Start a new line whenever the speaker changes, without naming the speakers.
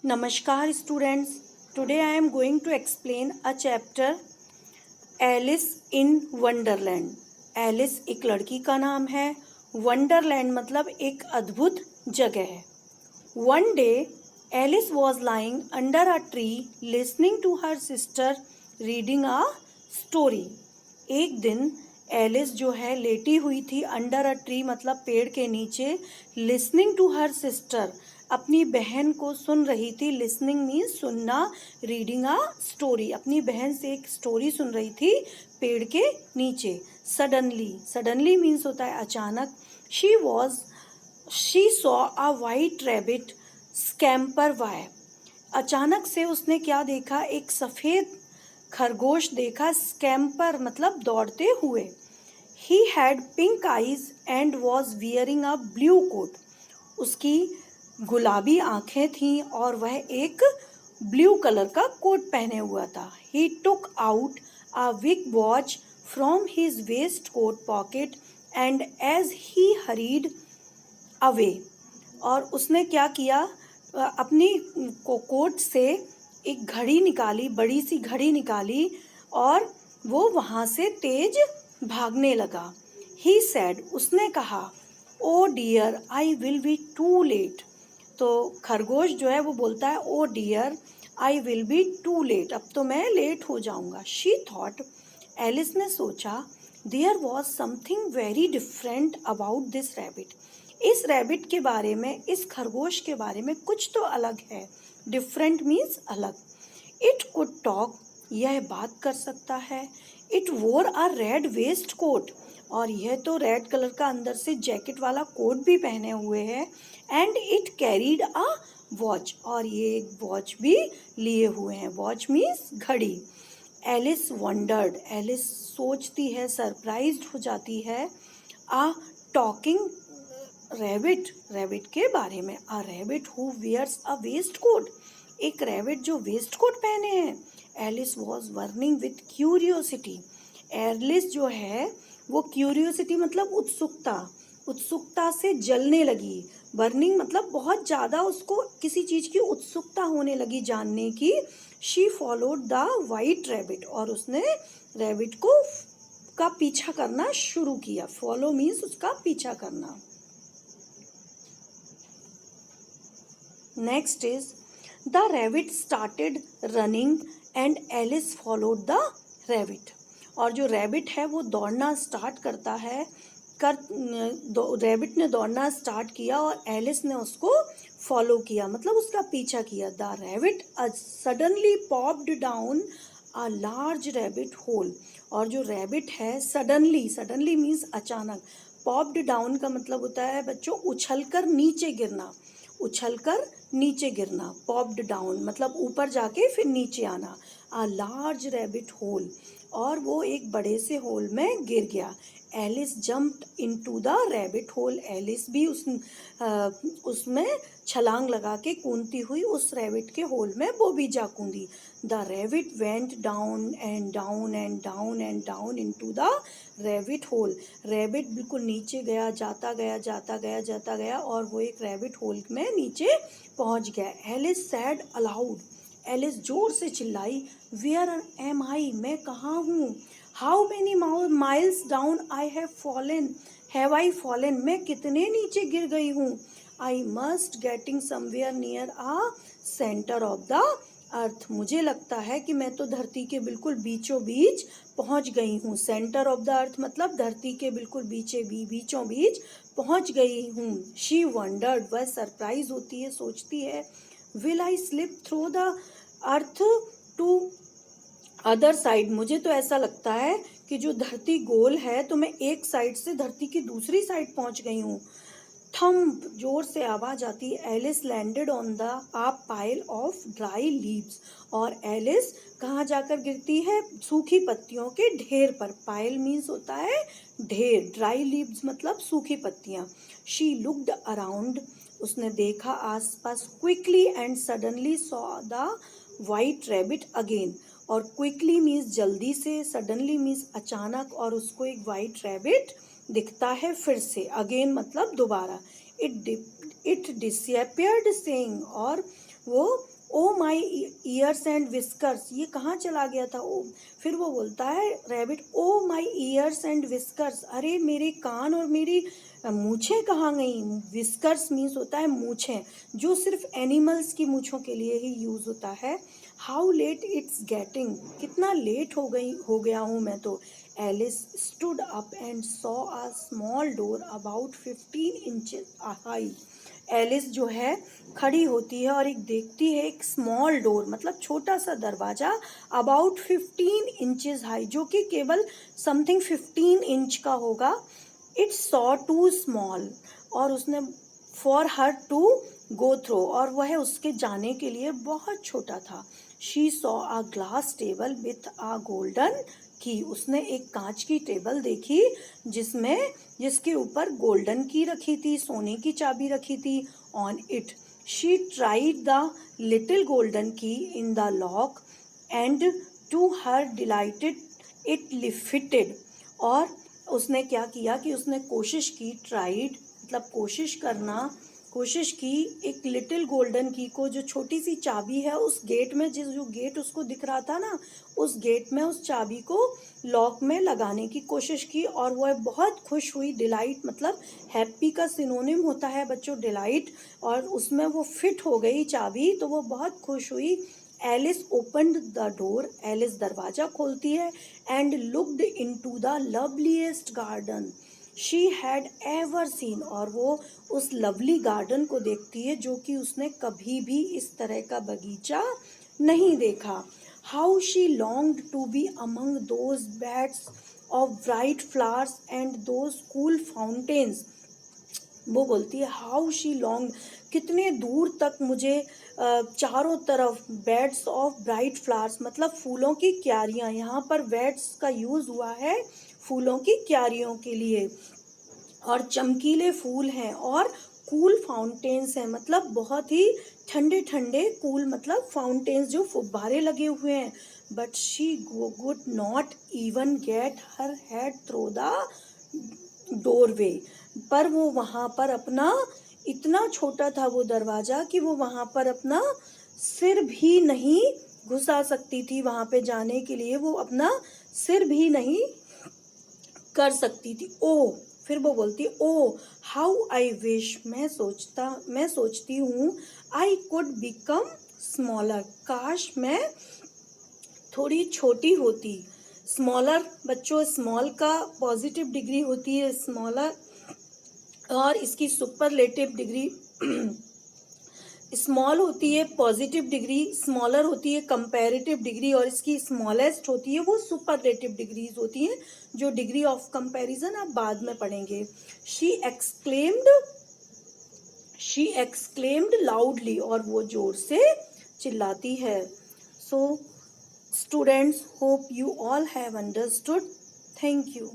Namaskar students. Today I am going to explain a chapter Alice in Wonderland. Alice एक लड़की का नाम है. Wonderland मतलब एक अद्भुत जगह है. One day Alice was lying under a tree listening to her sister reading a story. एक दिन एलिस जो है लेटी हुई थी अंडर अ ट्री मतलब पेड़ के नीचे, लिसनिंग टू हर सिस्टर अपनी बहन को सुन रही थी. लिसनिंग मीन्स सुनना, रीडिंग अ स्टोरी अपनी बहन से एक स्टोरी सुन रही थी पेड़ के नीचे. सडनली मीन्स होता है अचानक. She saw a white rabbit scamper by. अचानक से उसने क्या देखा, एक सफ़ेद खरगोश देखा. स्कैम्पर मतलब दौड़ते हुए. He had pink eyes and was wearing a blue coat. उसकी गुलाबी आंखें थीं और वह एक ब्लू कलर का कोट पहने हुआ था. He took out a big watch from his waistcoat pocket and as he hurried away. और उसने क्या किया, अपनी कोट से एक घड़ी निकाली, बड़ी सी घड़ी निकाली और वो वहाँ से तेज भागने लगा. ही सेड, उसने कहा, oh dear I will be too late. तो खरगोश जो है वो बोलता है, oh dear I will be too late, अब तो मैं लेट हो जाऊंगा. शी थॉट, एलिस ने सोचा, there was something very different about this rabbit. इस रैबिट के बारे में, इस खरगोश के बारे में कुछ तो अलग है. डिफरेंट मीन्स अलग. इट कुड टॉक, यह बात कर सकता है. इट वोर अ रेड वेस्ट कोट, और यह तो रेड कलर का अंदर से जैकेट वाला कोट भी पहने हुए है. And it carried a watch, और ये एक वॉच भी लिए हुए हैं. वॉच मीन्स घड़ी. एलिस वंडर्ड, एलिस सोचती है, सरप्राइज्ड हो जाती है. अ टॉकिंग रैबिट, रैबिट के बारे में. A rabbit who wears a waistcoat, एक रैबिट जो वेस्ट कोट पहने हैं. Alice was burning with curiosity. Alice जो है वो क्यूरियोसिटी मतलब उत्सुकता से जलने लगी. बर्निंग मतलब बहुत ज़्यादा उसको किसी चीज़ की उत्सुकता होने लगी जानने की. She followed the white rabbit, और उसने रैबिट का पीछा करना शुरू किया. फॉलो मीन्स उसका पीछा करना. Next is the rabbit started running and Alice followed the rabbit. और जो रैबिट है वो दौड़ना स्टार्ट करता है. रैबिट ने दौड़ना स्टार्ट किया और एलिस ने उसको फॉलो किया, मतलब उसका पीछा किया. The rabbit suddenly popped down a large rabbit hole. और जो रैबिट है सडनली मीन्स अचानक. पॉप्ड डाउन का मतलब होता है बच्चों उछलकर नीचे गिरना. पॉप्ड डाउन मतलब ऊपर जाके फिर नीचे आना. अ लार्ज रैबिट होल, और वो एक बड़े से होल में गिर गया. Alice jumped into the rabbit hole. Alice भी उसमें छलांग लगा के कूदती हुई उस रैबिट के होल में वो भी जा कूदी. The rabbit went down and down and down and down into the rabbit whole. Rabbit बिल्कुल नीचे गया, जाता गया और वो एक रैबिट होल में नीचे पहुंच गया. एलिस सैड अलाउड, एलिस जोर से चिल्लाई, वेयर एम आई, मैं कहाँ हूँ. How many miles down I have I fallen, मैं कितने नीचे गिर गई हूँ. I must getting somewhere near a centre of the earth, मुझे लगता है कि मैं तो धरती के बिल्कुल बीचों बीच पहुँच गई हूँ. सेंटर ऑफ द अर्थ मतलब धरती के बिल्कुल बीचों बीच पहुँच गई हूँ. शी वंडर्ड, वह सरप्राइज होती है, सोचती है, will I slip through the earth to other side, मुझे तो ऐसा लगता है कि जो धरती गोल है तो मैं एक साइड से धरती की दूसरी साइड पहुंच गई हूँ. थम्प, जोर से आवाज आती है. Alice landed on the a pile of dry leaves, और एलिस कहाँ जाकर गिरती है, सूखी पत्तियों के ढेर पर. पाइल मीन्स होता है ढेर, ड्राई लीव्स मतलब सूखी पत्तियाँ. शी लुक्ड अराउंड, उसने देखा आसपास. Quickly and suddenly saw the white rabbit again, और क्विकली मीन्स जल्दी से, सडनली मीन्स अचानक, और उसको एक वाइट रैबिट दिखता है फिर से. अगेन मतलब दोबारा. इट डिसअपियर्ड सेइंग, और वो ओ माई ईयर्स एंड विस्कर्स, ये कहाँ चला गया था ओ। फिर वो बोलता है rabbit, oh my ears and whiskers, अरे मेरे कान और मेरी मूछें कहाँ गई। विस्कर्स मीन्स होता है मूछें, जो सिर्फ एनिमल्स की मूछों के लिए ही यूज होता है। हाउ लेट इट्स गेटिंग, कितना लेट हो गया हूँ मैं तो। Alice stood up and saw a small door about 15 inches high. Alice जो है खड़ी होती है और एक देखती है एक स्मॉल डोर, मतलब छोटा सा दरवाजा, अबाउट 15 इंचेस हाई, जो कि केवल समथिंग 15 इंच का होगा। इट्स सॉ टू स्मॉल, और उसने for her to go through, और वह उसके जाने के लिए बहुत छोटा था। She saw a glass table with a golden key, उसने एक कांच की टेबल देखी जिसके ऊपर गोल्डन की रखी थी, सोने की चाबी रखी थी। On it she tried the little golden key in the lock and to her delighted it lifted, और उसने क्या किया कि उसने कोशिश की, ट्राइड मतलब कोशिश की एक लिटिल गोल्डन की को, जो छोटी सी चाबी है उस गेट में, जो गेट उसको दिख रहा था ना, उस गेट में उस चाबी को लॉक में लगाने की कोशिश की, और वह बहुत खुश हुई। डिलाइट मतलब हैप्पी का सिनोनिम होता है बच्चों डिलाइट, और उसमें वो फिट हो गई चाबी, तो वो बहुत खुश हुई। Alice opened the door, Alice दरवाजा खोलती है, and looked into the loveliest garden she had ever seen, और वो उस लवली गार्डन को देखती है जो कि उसने कभी भी इस तरह का बगीचा नहीं देखा। How she longed to be among those beds of bright flowers and those cool fountains. वो बोलती है हाउ शी लॉन्ग, कितने दूर तक मुझे चारों तरफ बेड्स ऑफ ब्राइट फ्लावर्स, मतलब फूलों की क्यारियाँ, यहाँ पर बेड्स का यूज़ हुआ है फूलों की क्यारियों के लिए, और चमकीले फूल हैं, और कूल फाउंटेन्स हैं, मतलब बहुत ही ठंडे ठंडे, कूल मतलब फाउंटेन्स जो फुब्बारे लगे हुए हैं। But she good not even get her head through the doorway, पर वो वहाँ पर अपना, इतना छोटा था वो दरवाजा कि वो वहाँ पर अपना सिर भी नहीं घुसा सकती थी, वहाँ पे जाने के लिए वो अपना सिर भी नहीं कर सकती थी। ओ, फिर वो बोलती ओ हाउ आई विश, मैं सोचती हूँ, आई कुड बिकम स्मॉलर, काश मैं थोड़ी छोटी होती। स्मॉलर बच्चों, स्मॉल का पॉजिटिव डिग्री होती है स्मॉलर, और इसकी सुपरलेटिव डिग्री स्मॉल होती है पॉजिटिव डिग्री, स्मॉलर होती है कंपैरेटिव डिग्री, और इसकी स्मॉलेस्ट होती है वो सुपरलेटिव डिग्रीज होती हैं, जो डिग्री ऑफ कंपैरिजन आप बाद में पढ़ेंगे। शी एक्सक्लेम्ड लाउडली, और वो जोर से चिल्लाती है। So students, hope you all have understood. Thank you.